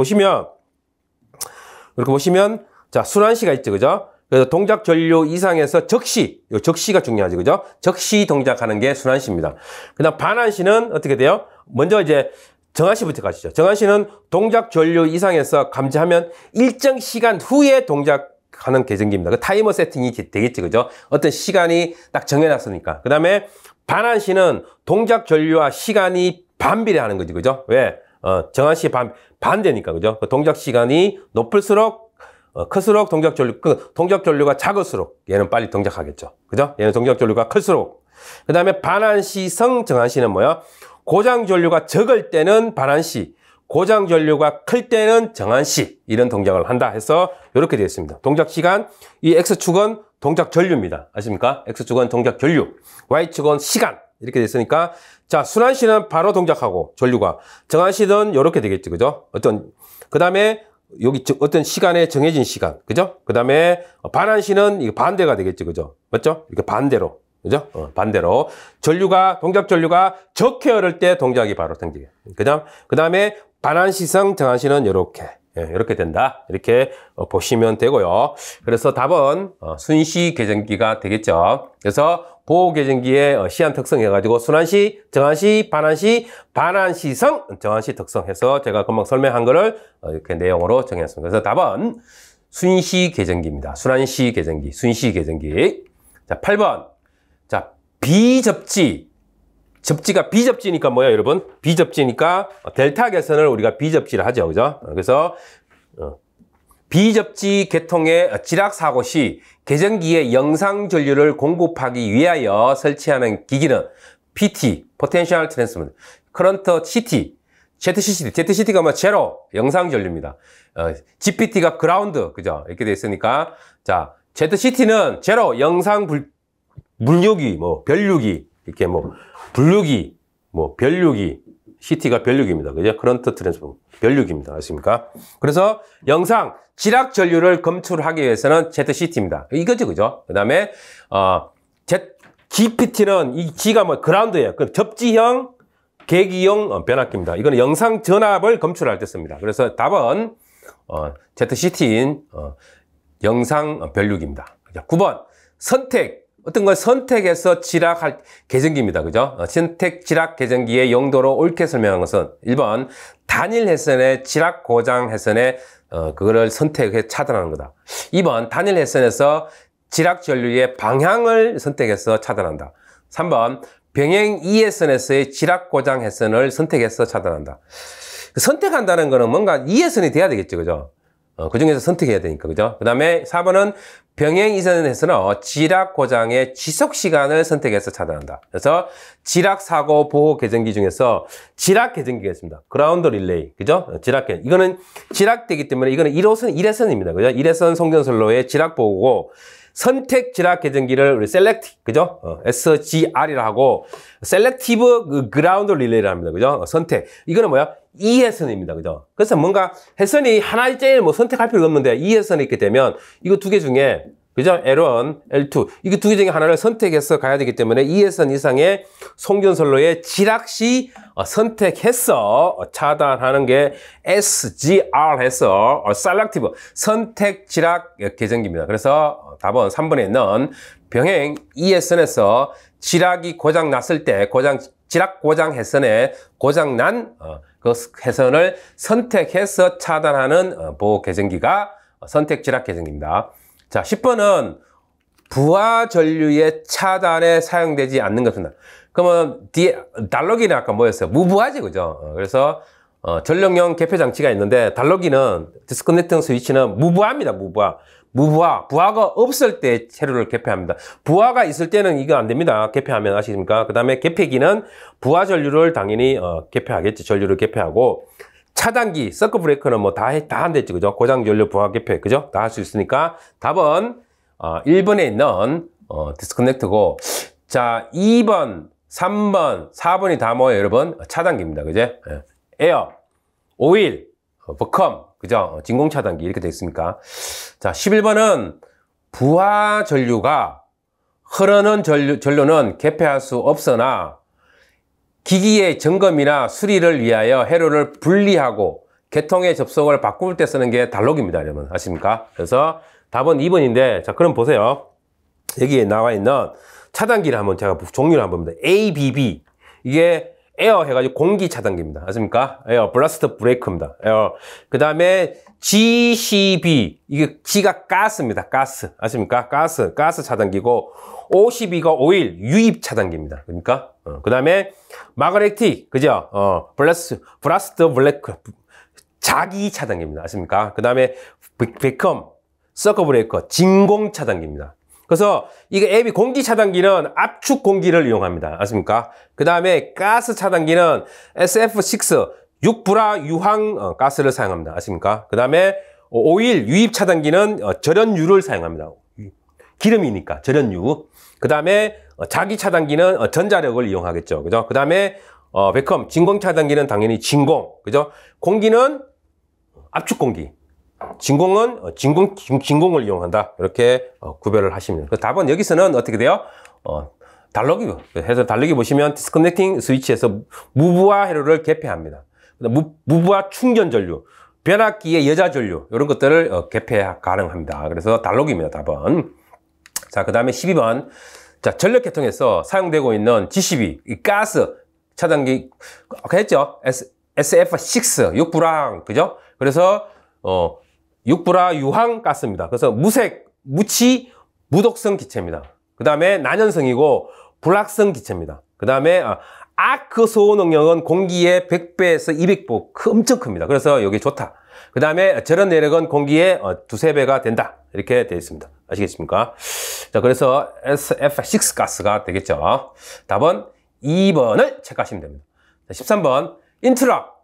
이렇게 보시면, 자, 순환시가 있죠. 그죠? 그래서 동작 전류 이상에서 적시가 중요하죠. 그죠? 적시 동작하는 게 순환시입니다. 그 다음 반한시는 어떻게 돼요? 먼저 이제 정한시부터 가시죠. 정한시는 동작 전류 이상에서 감지하면 일정 시간 후에 동작하는 계전기입니다. 그 타이머 세팅이 되겠지. 그죠? 어떤 시간이 딱 정해놨으니까. 그 다음에 반한시는 동작 전류와 시간이 반비례하는 거지. 그죠? 왜? 정한시 반대니까. 그죠? 그 동작 시간이 높을수록 클수록 동작 전류가 작을수록 얘는 빨리 동작하겠죠. 그죠? 얘는 동작 전류가 클수록. 그 다음에 반한시성 정한시는 뭐야? 고장 전류가 적을 때는 반한시, 고장 전류가 클 때는 정한시, 이런 동작을 한다 해서 이렇게 되어 있습니다. 동작 시간, 이 X축은 동작 전류입니다. 아십니까? X축은 동작 전류, Y축은 시간, 이렇게 됐으니까, 자, 순환시는 바로 동작하고, 전류가. 정한시는 이렇게 되겠죠. 그죠? 그 다음에 여기 어떤 시간에 정해진 시간. 그죠? 그 다음에 반한시는 이거 반대가 되겠죠. 그죠? 맞죠? 이렇게 반대로. 그죠? 반대로. 동작 전류가 적게 흐를 때 동작이 바로 당기게. 그 다음에 반한시성 정한시는 이렇게 된다. 이렇게 보시면 되고요. 그래서 답은 순시 계전기가 되겠죠. 그래서 보호 계전기의 시한 특성 해가지고 순환시, 정한시, 반한시성, 정한시 특성 해서 제가 금방 설명한 거를 이렇게 내용으로 정했습니다. 그래서 답은 순시 계전기입니다. 순환시 계전기, 순시 계전기. 자, 8번. 자, 접지가 비접지니까 뭐야, 여러분? 비접지니까 델타 개선을 우리가 비접지를 하죠. 그죠? 그래서 비접지 계통의 지락 사고 시 계전기의 영상 전류를 공급하기 위하여 설치하는 기기는 PT, Potential Transfer, Current CT, ZCT가 뭐 제로 영상 전류입니다. GPT가 그라운드, 그죠? 이렇게 돼 있으니까, 자, ZCT는 제로 영상 물류기, 변류기, 이렇게 분류기, 변류기, CT가 변류기입니다. 그죠? 커런트 트랜스포머, 변류기입니다. 아십니까? 그래서 영상, 지락 전류를 검출하기 위해서는 ZCT입니다. 이거죠, 그죠? 그 다음에, GPT는 이 G가 그라운드예요. 그 접지형, 계기형 변압기입니다. 이거는 영상 전압을 검출할 때 씁니다. 그래서 답은, ZCT인, 영상 변류기입니다. 9번, 어떤 걸 선택해서 지락할 계전기입니다. 그죠? 선택 지락 계전기의 용도로 옳게 설명한 것은 1번 단일 해선의 지락 고장 해선에 그거를 선택해 차단하는 거다. 2번 단일 해선에서 지락 전류의 방향을 선택해서 차단한다. 3번 병행 2해선에서의 지락 고장 해선을 선택해서 차단한다. 선택한다는 거는 뭔가 2해선이 돼야 되겠죠. 그죠? 그 중에서 선택해야 되니까. 그죠? 그 다음에 4번은 병행 이선에서는 지락 고장의 지속 시간을 선택해서 차단한다. 그래서 지락 사고 보호 계전기 중에서 지락 계전기가 있습니다. 그라운드 릴레이. 그죠? 이거는 지락되기 때문에 이거는 1회선입니다. 그죠? 1회선 송전선로의 지락 보호고 선택 지락 계전기를 우리 셀렉트, 그죠? SGR이라 하고 셀렉티브 그라운드 릴레이를 합니다. 그죠? 선택. 이거는 뭐야? 2회선입니다. 그죠? 그래서 뭔가 해선이 하나 제일 선택할 필요가 없는데 2회선이 있게 되면 이거 두 개 중에 그죠? L1, L2 이거 두 개 중에 하나를 선택해서 가야 되기 때문에 2회선 이상의 송전선로의 지락 시 선택해서 차단하는 게 SGR 해서 셀렉티브 선택 지락 계전기입니다. 그래서 답은 3번에 있는 병행 2회선에서 지락이 고장 났을 때 지락 고장 해선에 고장 난 그 회선을 선택해서 차단하는 보호 개전기가 선택 지락 개전기입니다. 자, 10번은 부하 전류의 차단에 사용되지 않는 것은, 그러면 뒤에 달러기는 아까 뭐였어요? 무부하지, 그죠? 그래서 전력용 개폐 장치가 있는데 달러기는 디스커넥팅 스위치는 무부하입니다. 부하가 없을 때 회로를 개폐합니다. 부하가 있을 때는 이거 안 됩니다. 개폐하면 아십니까? 그 다음에 개폐기는 부하 전류를 당연히 개폐하겠죠. 전류를 개폐하고, 차단기, 서킷 브레이커는 뭐 다 한댔죠. 그죠? 고장 전류 부하 개폐, 그죠? 다 할 수 있으니까 답은 1번에 있는 디스커넥트고, 자, 2번, 3번, 4번이 다 뭐예요, 여러분? 차단기입니다. 그죠? 에어, 오일, 버컴, 그죠? 진공 차단기 이렇게 되어 있습니까? 자, 11번은 부하 전류가 흐르는 전류는 개폐할 수 없으나 기기의 점검이나 수리를 위하여 회로를 분리하고 개통의 접속을 바꿀 때 쓰는 게 달록입니다, 여러분. 아십니까? 그래서 답은 2번인데, 자, 그럼 보세요. 여기에 나와 있는 차단기를 한번 제가 종류를 한번 봅니다. ABB. 이게 에어 해가지고 공기 차단기입니다. 아십니까? 에어, 블라스트 브레이크입니다. 에어. 그 다음에 GCB. 이게 G가 가스입니다. 가스. 아십니까? 가스 차단기고, OCB가 오일, 유입 차단기입니다. 그러니까, 그 다음에 마그네틱. 그죠? 블라스트 블레크. 자기 차단기입니다. 아십니까? 그 다음에 베컴, 서커 브레이커, 진공 차단기입니다. 그래서 이게 AB 공기 차단기는 압축 공기를 이용합니다. 아십니까? 그 다음에 가스 차단기는 SF6 육불화 유황 가스를 사용합니다. 아십니까? 그 다음에 오일 유입 차단기는 절연유를 사용합니다. 기름이니까 절연유. 그 다음에 자기 차단기는 전자력을 이용하겠죠. 그죠? 그 다음에 베컴 진공 차단기는 당연히 진공. 그죠? 공기는 압축 공기. 진공은 진공을 이용한다. 이렇게 구별을 하시면 돼요. 답은 여기서는 어떻게 돼요? 달러기 해서 달러기 보시면 디스커넥팅 스위치에서 무부하 회로를 개폐합니다. 무부하 충전 전류, 변압기의 여자 전류 이런 것들을 개폐 가능합니다. 그래서 달러기입니다. 답은. 자, 그 다음에 12번. 자, 전력 계통에서 사용되고 있는 GCB, 이 가스 차단기 아까 했죠? SF6 육불황, 그죠? 그래서 육불화 유황 가스입니다. 그래서 무치 무독성 기체입니다. 그 다음에 난연성이고 불확성 기체입니다. 그 다음에 아크 소호 능력은 공기의 100배에서 200배 엄청 큽니다. 그래서 여기 좋다. 그 다음에 절연 내력은 공기의 두세 배가 된다. 이렇게 되어 있습니다. 아시겠습니까? 자, 그래서 SF6 가스가 되겠죠. 답은 2번을 체크하시면 됩니다. 자, 13번 인트락.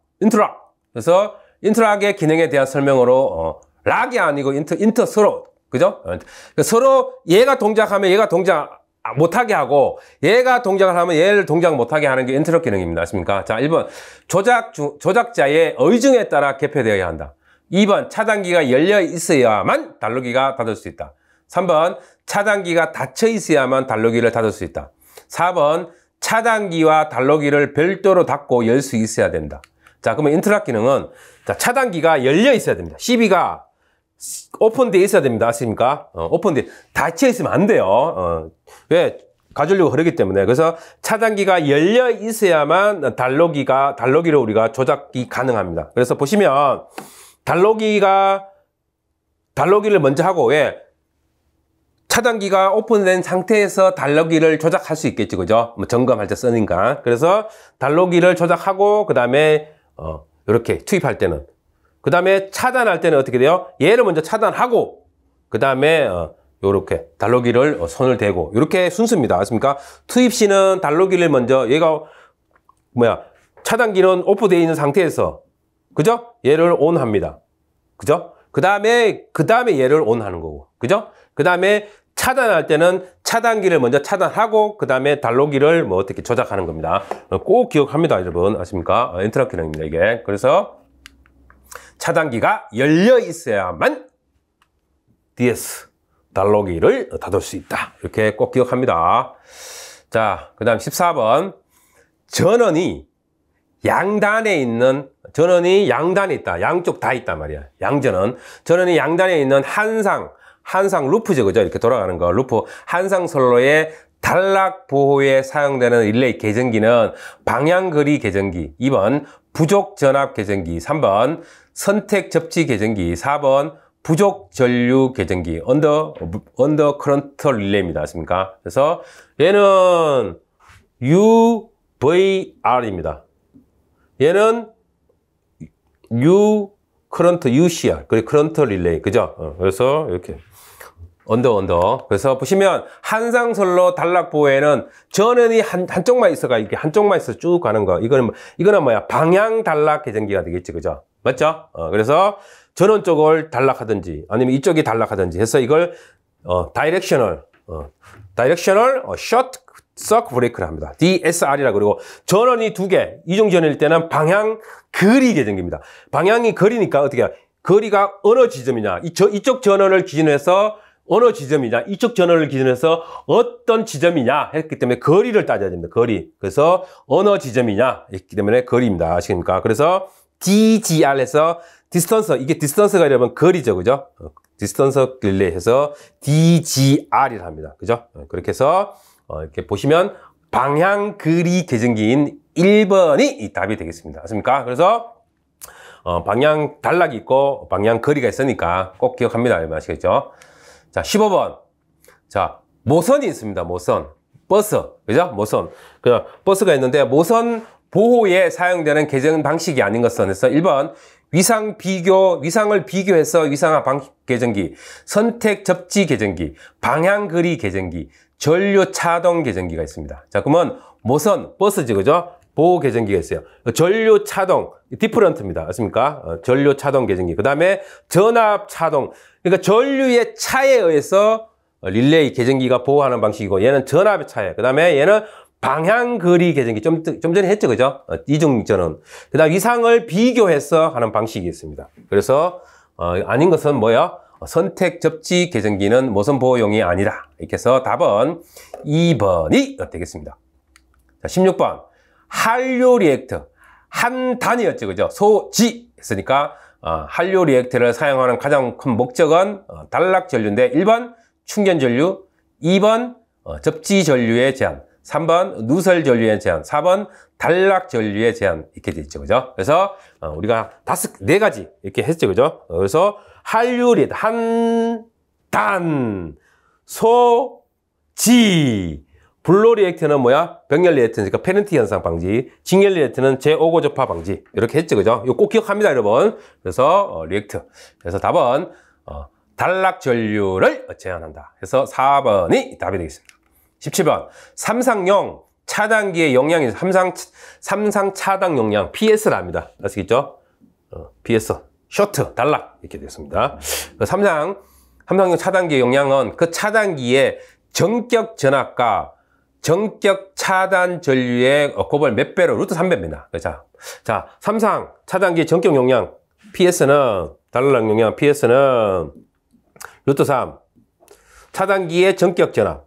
그래서 인트락의 기능에 대한 설명으로 락이 아니고 인터 서로, 그죠? 서로 얘가 동작하면 얘가 동작 못하게 하고 얘가 동작을 하면 얘를 동작 못하게 하는 게 인트락 기능입니다. 아십니까? 자, 1번 조작자의 의중에 따라 개폐되어야 한다. 2번 차단기가 열려 있어야만 달로기가 닫을 수 있다. 3번 차단기가 닫혀 있어야만 달로기를 닫을 수 있다. 4번 차단기와 달로기를 별도로 닫고 열 수 있어야 된다. 자, 그러면 인트락 기능은 자, 차단기가 열려 있어야 됩니다. CB가 오픈되어 있어야 됩니다. 아십니까? 오픈되어 닫혀 있으면 안 돼요. 왜? 가전류가 흐르기 때문에. 그래서 차단기가 열려 있어야만 달로기를 우리가 조작이 가능합니다. 그래서 보시면 달로기를 먼저 하고 왜? 차단기가 오픈된 상태에서 달로기를 조작할 수 있겠죠. 그죠? 뭐 점검할 때 쓰니까. 그래서 달로기를 조작하고 그다음에 이렇게 투입할 때는 그 다음에 차단할 때는 어떻게 돼요? 얘를 먼저 차단하고 그 다음에 요렇게 달로기를 손을 대고 이렇게 순서입니다. 아십니까? 투입 시는 달로기를 먼저 얘가 차단기는 오프되어 있는 상태에서 그죠? 얘를 온 합니다. 그죠? 그 다음에 얘를 온 하는 거고 그죠? 그 다음에 차단할 때는 차단기를 먼저 차단하고 그 다음에 달로기를 어떻게 조작하는 겁니다. 꼭 기억합니다, 여러분. 아십니까? 인트락 기능입니다, 이게. 그래서 차단기가 열려 있어야만 DS 달로기를 닫을 수 있다. 이렇게 꼭 기억합니다. 자, 그 다음 14번. 전원이 양단에 있다. 양쪽 다 있단 말이야. 양전원. 전원이 양단에 있는 한상 루프죠, 그죠? 이렇게 돌아가는 거. 루프. 한상 선로의 단락 보호에 사용되는 릴레이 개전기는 방향거리 개전기. 2번 부족 전압 계정기, 3번 선택 접지 계정기, 4번 부족 전류 계정기, 언더 커런트 릴레이입니다. 맞습니까? 그래서 얘는 UVR입니다. 얘는 UCR, 그리고 커런트 릴레이, 그죠? 그래서 이렇게 언더. 그래서 보시면 한상선로 단락보호에는 전원이 한쪽만 있어가 이렇게 한쪽만 있어 쭉 가는 거. 이거는 뭐야? 방향 단락 계정기가 되겠지, 그죠? 맞죠? 그래서 전원 쪽을 단락하든지 아니면 이쪽이 단락하든지 해서 이걸 다이렉셔널 숏 서크 브레이크를 합니다. DSR이라 그러고 전원이 두 개, 이중 전원일 때는 방향 거리 계정기입니다. 방향이 거리니까 어떻게 해요? 거리가 어느 지점이냐? 이쪽 전원을 기준으로 해서 어느 지점이냐? 이쪽 전원을 기준으로 해서 어떤 지점이냐? 했기 때문에 거리를 따져야 됩니다. 거리. 그래서 어느 지점이냐? 했기 때문에 거리입니다. 아시겠습니까? 그래서 DGR에서 디스턴스, 이게 디스턴스가 이러면 거리죠. 그죠? 디스턴스 릴레이 해서 DGR이라 합니다. 그죠? 그렇게 해서 이렇게 보시면 방향 거리 계정기인 1번이 답이 되겠습니다. 맞습니까? 그래서 방향 단락이 있고 방향 거리가 있으니까 꼭 기억합니다. 아시겠죠? 자, 15번. 자, 모선이 있습니다. 모선. 버스. 그죠? 모선. 버스가 있는데 모선 보호에 사용되는 계정 방식이 아닌 것은 해서 1번 위상을 비교해서 위상화 방식 계정기, 선택 접지 계정기, 방향 거리 계정기, 전류 차동 계정기가 있습니다. 자, 그러면 모선, 버스지, 그죠? 보호 계정기가 있어요. 전류 차동, 디퍼런트입니다. 맞습니까? 전류 차동 계정기. 그 다음에 전압 차동. 그러니까 전류의 차에 의해서 릴레이 계정기가 보호하는 방식이고, 얘는 전압의 차에. 그 다음에 얘는 방향 거리 계정기. 좀 전에 했죠, 그죠? 이중전원. 그 다음 위상을 비교해서 하는 방식이 있습니다. 그래서, 아닌 것은 뭐예요? 선택 접지 계정기는 모선 보호용이 아니다. 이렇게 해서 답은 2번이 되겠습니다. 자, 16번. 한료 리액터. 한 단위였죠, 그죠? 소지 했으니까, 한료 리액터를 사용하는 가장 큰 목적은 단락 전류인데 1번 충전 전류, 2번 접지 전류의 제한, 3번 누설 전류의 제한, 4번 단락 전류의 제한 이렇게 돼 있죠, 그죠? 그래서 우리가 네 가지 이렇게 했죠, 그죠? 그래서 한류 리액터, 한 단, 소지, 불로 리액터는 뭐야? 병렬 리액터니까 페널티 현상 방지, 직렬 리액터는 제5고 접화 방지. 이렇게 했죠, 그죠? 이거 꼭 기억합니다, 여러분. 그래서 리액터. 그래서 답은 단락 전류를 제한한다. 그래서 4번이 답이 되겠습니다. 17번. 삼상용 차단기의 용량이 삼상 차단 용량 PS라 합니다. 아시겠죠? PS, 쇼트, 단락 이렇게 됐습니다. 삼상용 차단기의 용량은 그 차단기의 정격 전압과 정격 차단 전류의 곱을 몇 배로 루트 3배입니다. 자, 삼상 차단기 정격 용량 PS는 단락 용량 PS는 루트 3. 차단기의 정격 전압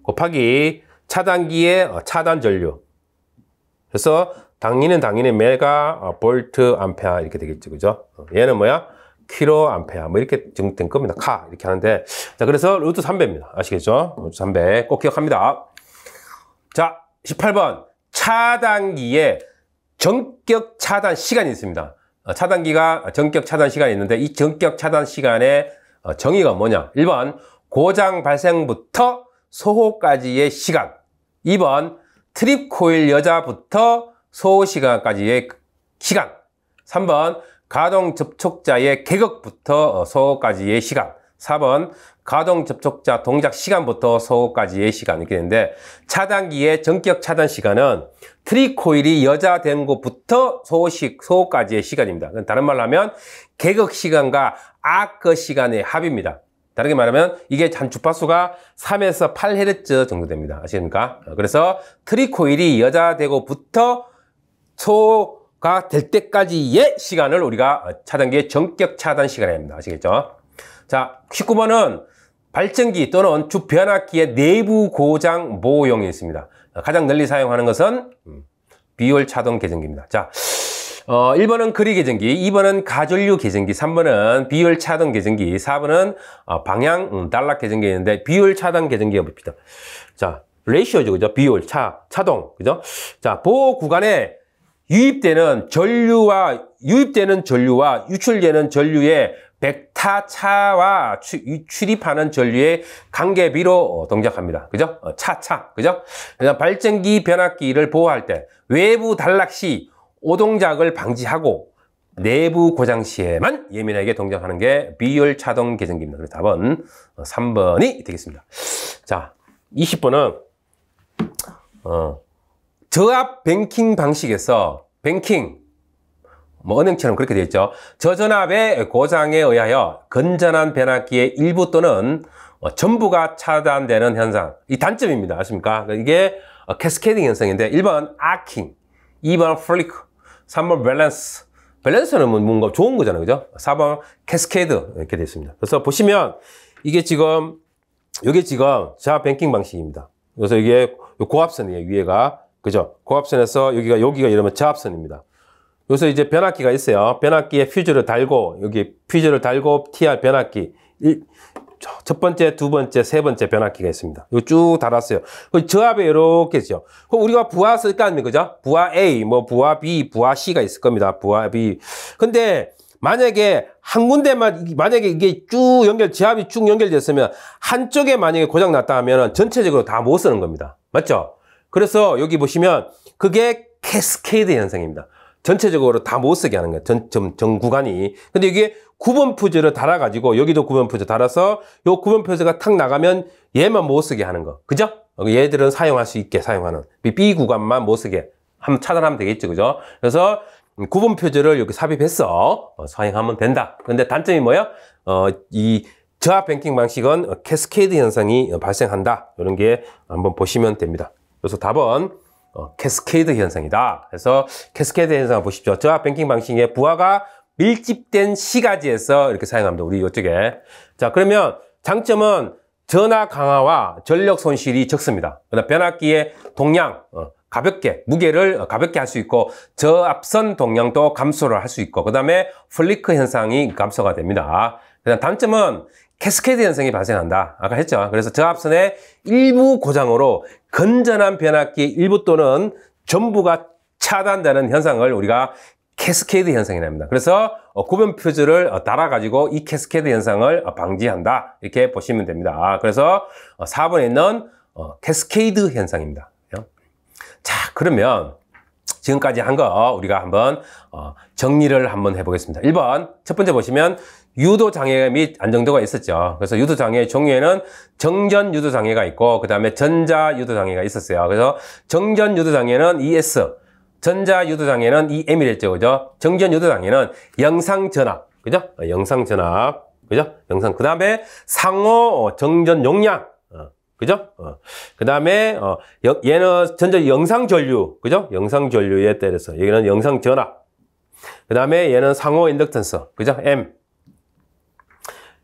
곱하기 차단기의 차단 전류. 그래서 당연히 메가 볼트 암페어 이렇게 되겠죠. 그죠? 얘는 뭐야? 킬로 암페어 뭐 이렇게 정된 겁니다. 카 이렇게 하는데 자, 그래서 루트 3배입니다. 아시겠죠? 루트 3배 꼭 기억합니다. 자, 18번. 차단기에 전격 차단 시간이 있습니다. 차단기가 전격 차단 시간이 있는데 이 전격 차단 시간의 정의가 뭐냐? 1번 고장 발생부터 소호까지의 시간, 2번 트립 코일 여자부터 소호 시간까지의 시간, 3번 가동 접촉자의 개극부터 소호까지의 시간, 4번 가동 접촉자 동작 시간부터 소호까지의 시간 이렇게 되는데 차단기의 전격 차단 시간은 트립 코일이 여자된 곳부터 소호까지의 시간입니다. 다른 말로 하면 개극 시간과 아크 시간의 합입니다. 다르게 말하면 이게 한 주파수가 3에서 8Hz 정도 됩니다. 아시겠습니까? 그래서 트리코일이 여자되고부터 소가 될 때까지의 시간을 우리가 차단기의 전격 차단 시간이라 합니다. 아시겠죠? 자, 19번은 발전기 또는 주변압기의 내부 고장 보호용이 있습니다. 가장 널리 사용하는 것은 비율 차동 계정기입니다. 자, 1번은 거리 계정기, 2번은 가전류 계정기, 3번은 비율 차단 계정기, 4번은 방향 단락 계정기 있는데 비율 차단 계정기가 뭡니다. 자, 레이시오죠, 그죠? 비율, 차동, 그죠? 자, 보호 구간에 유입되는 전류와 유출되는 전류의 벡터차와 출입하는 전류의 관계비로 동작합니다. 그죠? 차. 그죠? 그래서 발전기 변압기를 보호할 때 외부 단락 시 오동작을 방지하고 내부 고장 시에만 예민하게 동작하는 게 비열 차동 계정기입니다. 그래서 답은 3번이 되겠습니다. 자, 20번은 저압 뱅킹 방식에서 뱅킹 은행처럼 그렇게 되어 있죠. 저전압의 고장에 의하여 건전한 변압기의 일부 또는 전부가 차단되는 현상. 이 단점입니다. 아십니까? 이게 캐스케이딩 현상인데 1번 아킹, 2번 플리크, 3번 밸런스. 밸런스는 뭔가 좋은 거잖아요. 그죠? 4번 캐스케이드 이렇게 되어 있습니다. 그래서 보시면 이게 지금 저압 뱅킹 방식입니다. 그래서 이게 고압선이에요. 위에가. 그죠? 고압선에서 여기가 이러면 저압선입니다. 여기서 이제 변압기가 있어요. 변압기에 퓨즈를 달고, 여기 퓨즈를 달고 TR 변압기. 첫 번째, 두 번째, 세 번째 변압기가 있습니다. 이거 쭉 달았어요. 저압에 이렇게 있죠. 그럼 우리가 부하 쓸 거 아닙니까? 그죠? 부하 A, 부하 B, 부하 C가 있을 겁니다. 부하 B. 근데 만약에 한 군데만, 만약에 이게 저압이 쭉 연결됐으면 한쪽에 만약에 고장 났다 하면 전체적으로 다 못 쓰는 겁니다. 맞죠? 그래서 여기 보시면 그게 캐스케이드 현상입니다. 전체적으로 다 못 쓰게 하는 거예요. 전 구간이. 근데 이게 9번 퓨즈를 달아가지고 여기도 9번 퓨즈 달아서 요 9번 퓨즈가 탁 나가면 얘만 못 쓰게 하는 거. 그죠? 얘들은 사용할 수 있게 사용하는. B 구간만 못 쓰게 차단하면 되겠죠. 그죠? 그래서 9번 퓨즈를 여기 삽입해서 사용하면 된다. 근데 단점이 뭐예요? 이 저압 뱅킹 방식은 캐스케이드 현상이 발생한다. 이런 게 한번 보시면 됩니다. 그래서 답은 캐스케이드 현상이다. 그래서 캐스케이드 현상을 보십시오. 저압 뱅킹 방식의 부하가 밀집된 시가지에서 이렇게 사용합니다. 우리 이쪽에. 자, 그러면 장점은 전하 강화와 전력 손실이 적습니다. 그다음 변압기의 동량, 무게를 가볍게 할 수 있고 저압선 동량도 감소를 할 수 있고 그다음에 플리크 현상이 감소가 됩니다. 그다음 단점은 캐스케이드 현상이 발생한다. 아까 했죠. 그래서 저압선의 일부 고장으로 건전한 변압기의 일부 또는 전부가 차단되는 현상을 우리가 캐스케이드 현상이라 합니다. 그래서 구변 퓨즈를 달아가지고 이 캐스케이드 현상을 방지한다. 이렇게 보시면 됩니다. 그래서 4번에 있는 캐스케이드 현상입니다. 자, 그러면 지금까지 한 거 우리가 한번 정리를 한번 해보겠습니다. 1번 첫 번째 보시면 유도장애 및 안정도가 있었죠. 그래서 유도장애 종류에는 정전 유도장애가 있고 그 다음에 전자 유도장애가 있었어요. 그래서 정전 유도장애는 ES, 전자 유도장애는 EM이랬죠. 그죠? 정전 유도장애는 영상전압, 그죠? 영상전압, 그죠? 그 다음에 상호 정전 용량, 그죠? 그 다음에 얘는 전자 영상전류, 그죠? 영상전류에 따라서 여기는 영상전압. 그 다음에 얘는 상호 인덕턴스, 그죠? M.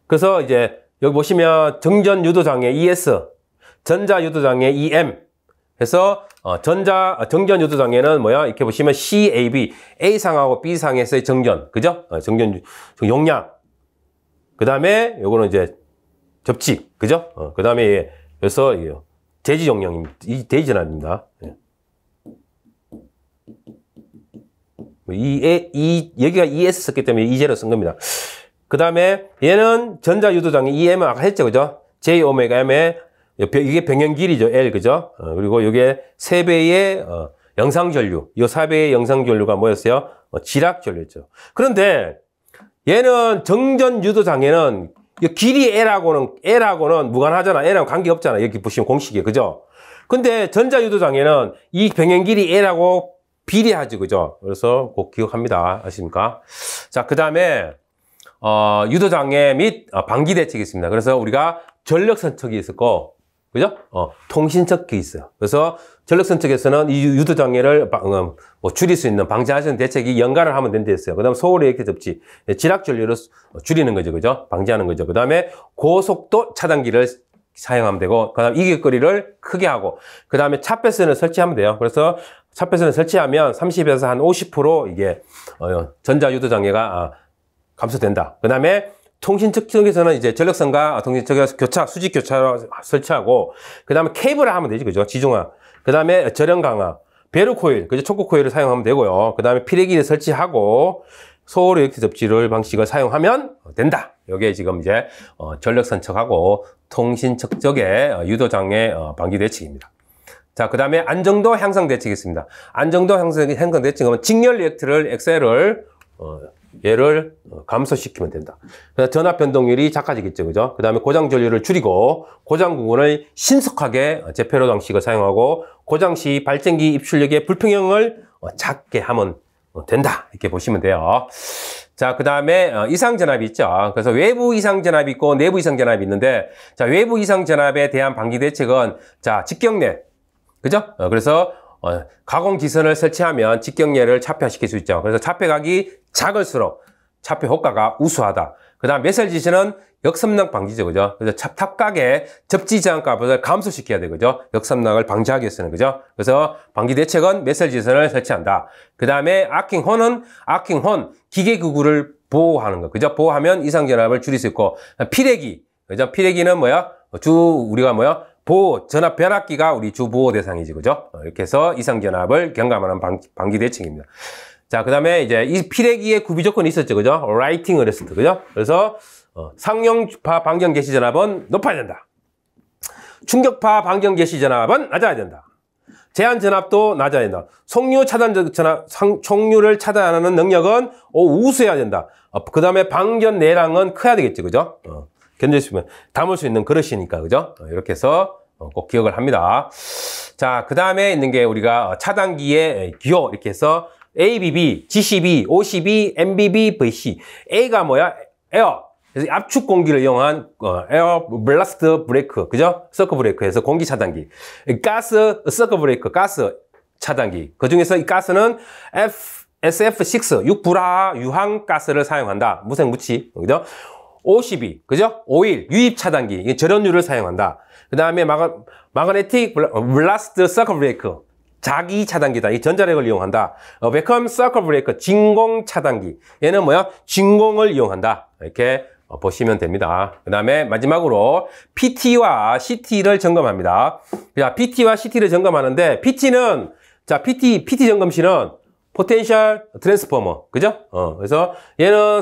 그래서 이제 여기 보시면 정전 유도장애 ES, 전자 유도장애 EM. 그래서 정전 유도장애는 뭐야? 이렇게 보시면 CAB, A상하고 B상에서의 정전, 그죠? 정전 용량. 그 다음에 요거는 이제 접지, 그죠? 그 다음에 그래서 대지 용량입니다. 이 대지전압입니다. 여기가 ES 썼기 때문에 EJ로 쓴 겁니다. 그 다음에 얘는 전자 유도장애 EM은 아까 했죠, 그죠? J 오메가 M의 이게 병행 길이죠, L, 그죠? 그리고 이게 3배의 영상전류, 이 4배의 영상전류가 뭐였어요? 지락전류였죠. 그런데 얘는 정전 유도장애는 길이 L하고는 무관하잖아. L하고 관계없잖아. 여기 보시면 공식이, 그죠? 근데 전자 유도장애는 이 병행 길이 L하고 비례하죠, 그죠? 그래서 꼭 기억합니다. 아십니까? 자, 그 다음에 유도장애 및 방기 대책이 있습니다. 그래서 우리가 전력선척이 있었고, 그죠? 통신척이 있어요. 그래서 전력선척에서는 이 유도장애를 줄일 수 있는, 방지할 수 있는 대책이 연관을 하면 된다 했어요. 그 다음에 소홀히 이렇게 접지, 지락전류를 줄이는 거죠. 그죠? 방지하는 거죠. 그 다음에 고속도 차단기를 사용하면 되고, 그 다음에 이격거리를 크게 하고, 그 다음에 차폐선을 설치하면 돼요. 그래서 차폐선을 설치하면 30에서 한 50% 이게, 전자유도장애가 감소된다. 그 다음에 통신척 쪽에서는 이제 전력선과 통신척에서 수직 교차로 설치하고, 그 다음에 케이블을 하면 되지, 그죠? 지중화. 그 다음에 절연 강화, 배로 코일, 그죠? 초코 코일을 사용하면 되고요. 그 다음에 피레기를 설치하고 소홀 일렉트릭 접지를 방식을 사용하면 된다. 이게 지금 이제 전력 선척하고 통신 척적의 유도 장애 방지 대책입니다. 자, 그 다음에 안정도 향상 대책이 있습니다. 안정도 향상 대책은 직렬 리액터를 엑셀을 얘를 감소시키면 된다. 그래서 전압 변동률이 작아지겠죠, 그죠? 그 다음에 고장 전류를 줄이고 고장 부분을 신속하게 재폐로 방식을 사용하고 고장 시 발전기 입출력의 불평형을 작게 하면 된다. 이렇게 보시면 돼요. 자, 그 다음에 이상 전압이 있죠. 그래서 외부 이상 전압이 있고 내부 이상 전압이 있는데, 자, 외부 이상 전압에 대한 방지 대책은 자, 직경례, 그죠? 그래서 가공 지선을 설치하면 직경례를 차폐화시킬 수 있죠. 그래서 차폐각이 작을수록 차폐 효과가 우수하다. 그 다음 메셀 지선은 역삼락 방지죠, 그죠? 그래서 탑각의 접지 저항값을 감소시켜야 되죠. 역삼락을 방지하기 위해서는, 그죠? 그래서 방지 대책은 메셀 지선을 설치한다. 그 다음에 아킹혼은 아킹혼 기계기구를 보호하는 거, 그죠? 보호하면 이상 전압을 줄일 수 있고, 피레기, 그죠? 피레기는 뭐야? 우리가 뭐야? 보호, 전압 변압기가 우리 주 보호 대상이지, 그죠? 이렇게 해서 이상 전압을 경감하는 방지 대책입니다. 자, 그 다음에 이제 이 피레기의 구비 조건이 있었죠, 그죠? 라이팅 어레스트, 그죠? 그래서 상용파 방정 개시 전압은 높아야 된다. 충격파 방정 개시 전압은 낮아야 된다. 제한 전압도 낮아야 된다. 속류 차단 전압, 속류를 차단하는 능력은 우수해야 된다. 그 다음에 방전 내랑은 커야 되겠죠, 그죠? 견딜 수 있으면 담을 수 있는 그릇이니까, 그죠? 이렇게 해서 꼭 기억을 합니다. 자, 그 다음에 있는 게 우리가 차단기의 기호 이렇게 해서 ABB, GCB, OCB, MBB, VC. A가 뭐야? 에어. 그래서 압축 공기를 이용한 에어 블라스트 브레이크, 그죠? 서커 브레이크에서 공기 차단기. 가스 서커 브레이크, 가스 차단기. 그 중에서 이 가스는 SF6 육불화 유황 가스를 사용한다. 무색 무치, 그죠? OCB, 그죠? 오일 유입 차단기, 절연유를 사용한다. 그 다음에 마그네틱 블라스트 서커 브레이크. 자기 차단기다. 이 전자력을 이용한다. 베컴 서커 브레이크, 진공 차단기. 얘는 뭐야? 진공을 이용한다. 이렇게 보시면 됩니다. 그 다음에 마지막으로 PT와 CT를 점검합니다. 자, PT와 CT를 점검하는데, PT는, 자, PT 점검실은 포텐셜 트랜스포머. 그죠? 그래서 얘는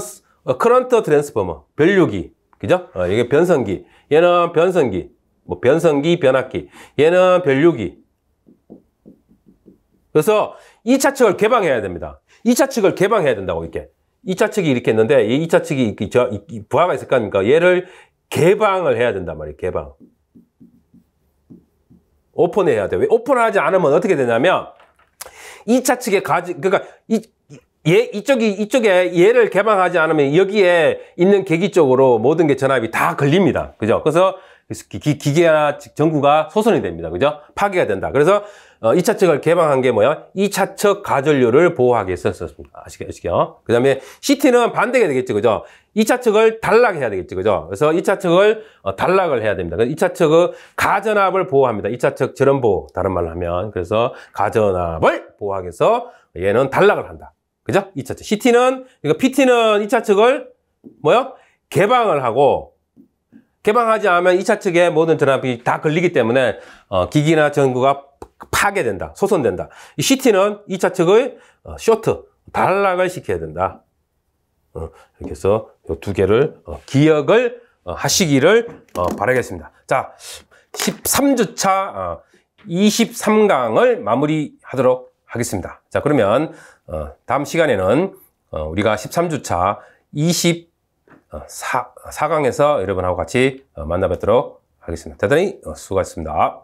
커런트 트랜스포머. 변류기. 그죠? 이게 변성기. 얘는 변성기. 뭐 변성기, 변압기. 얘는 변류기. 그래서 2차 측을 개방해야 됩니다. 2차 측을 개방해야 된다고, 이렇게. 2차 측이 이렇게 있는데, 이 2차 측이 부하가 있을 거 아닙니까? 얘를 개방을 해야 된단 말이에요, 개방. 오픈해야 돼. 왜 오픈하지 않으면 어떻게 되냐면, 2차 측에 그러니까, 이쪽에 얘를 개방하지 않으면 여기에 있는 계기 쪽으로 모든 게 전압이 다 걸립니다. 그죠? 그래서 기계나 전구가 소선이 됩니다. 그죠? 파괴가 된다. 그래서 2차 측을 개방한 게 뭐야? 2차 측 가전류를 보호하기 위해서 썼습니다. 아시겠죠? 그 다음에 CT는 반대가 되겠죠. 그죠? 2차 측을 단락해야 되겠죠. 그죠? 그래서 2차 측을 단락을 해야 됩니다. 그래서 2차 측의 가전압을 보호합니다. 2차 측 절연 보호. 다른 말로 하면. 그래서 가전압을 보호하기 위해서 얘는 단락을 한다. 그죠? 2차 측. CT는, 그러니까 PT는 2차 측을 뭐요? 개방을 하고, 개방하지 않으면 2차 측에 모든 전압이 다 걸리기 때문에 기기나 전구가 파괴된다. 소선된다. 이 CT는 2차 측의 쇼트, 단락을 시켜야 된다. 이렇게 해서 이 두 개를 기억을 하시기를 바라겠습니다. 자, 13주차 23강을 마무리하도록 하겠습니다. 자, 그러면 다음 시간에는 우리가 13주차 24강에서 여러분하고 같이 만나 뵙도록 하겠습니다. 대단히 수고하셨습니다.